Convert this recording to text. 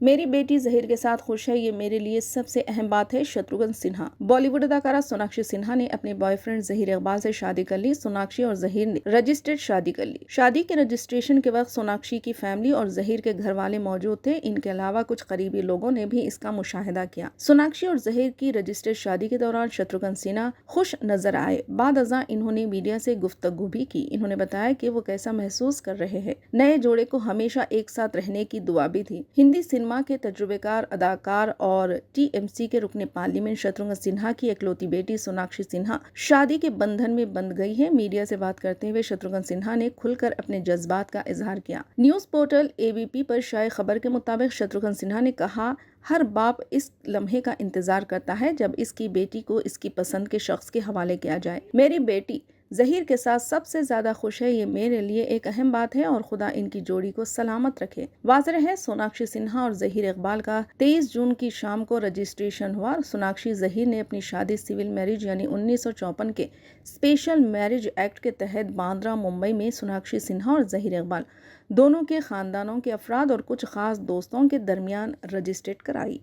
मेरी बेटी जहीर के साथ खुश है, ये मेरे लिए सबसे अहम बात है। शत्रुघ्न सिन्हा। बॉलीवुड अदाकारा सोनाक्षी सिन्हा ने अपने बॉयफ्रेंड जहीर इकबाल से शादी कर ली। सोनाक्षी और जहीर ने रजिस्टर्ड शादी कर ली। शादी के रजिस्ट्रेशन के वक्त सोनाक्षी की फैमिली और जहीर के घर वाले मौजूद थे। इनके अलावा कुछ करीबी लोगों ने भी इसका मुशाहिदा किया। सोनाक्षी और जहीर की रजिस्टर्ड शादी के दौरान शत्रुघ्न सिन्हा खुश नजर आए। बाद अज़ां इन्होंने मीडिया से गुफ्तगू भी की। इन्होंने बताया कि वो कैसा महसूस कर रहे हैं। नए जोड़े को हमेशा एक साथ रहने की दुआ भी थी। हिंदी सिनेमा के तजुर्बेकार अदाकार और टीएमसी के रुकने पार्लियामेंट शत्रुघ्न सिन्हा की इकलौती बेटी सोनाक्षी सिन्हा शादी के बंधन में बंध गई है। मीडिया से बात करते हुए शत्रुघ्न सिन्हा ने खुलकर अपने जज्बात का इजहार किया। न्यूज पोर्टल एबीपी पर शाये खबर के मुताबिक शत्रुघ्न सिन्हा ने कहा, हर बाप इस लम्हे का इंतजार करता है जब इसकी बेटी को इसकी पसंद के शख्स के हवाले किया जाए। मेरी बेटी जहीर के साथ सबसे ज्यादा खुश है, ये मेरे लिए एक अहम बात है और खुदा इनकी जोड़ी को सलामत रखे। वाज़ेह है, सोनाक्षी सिन्हा और जहीर इकबाल का 23 जून की शाम को रजिस्ट्रेशन हुआ। सोनाक्षी जहीर ने अपनी शादी सिविल मैरिज यानी 1954 के स्पेशल मैरिज एक्ट के तहत बांद्रा मुंबई में सोनाक्षी सिन्हा और जहीर इकबाल दोनों के खानदानों के अफराद और कुछ खास दोस्तों के दरमियान रजिस्ट्रेट कराई।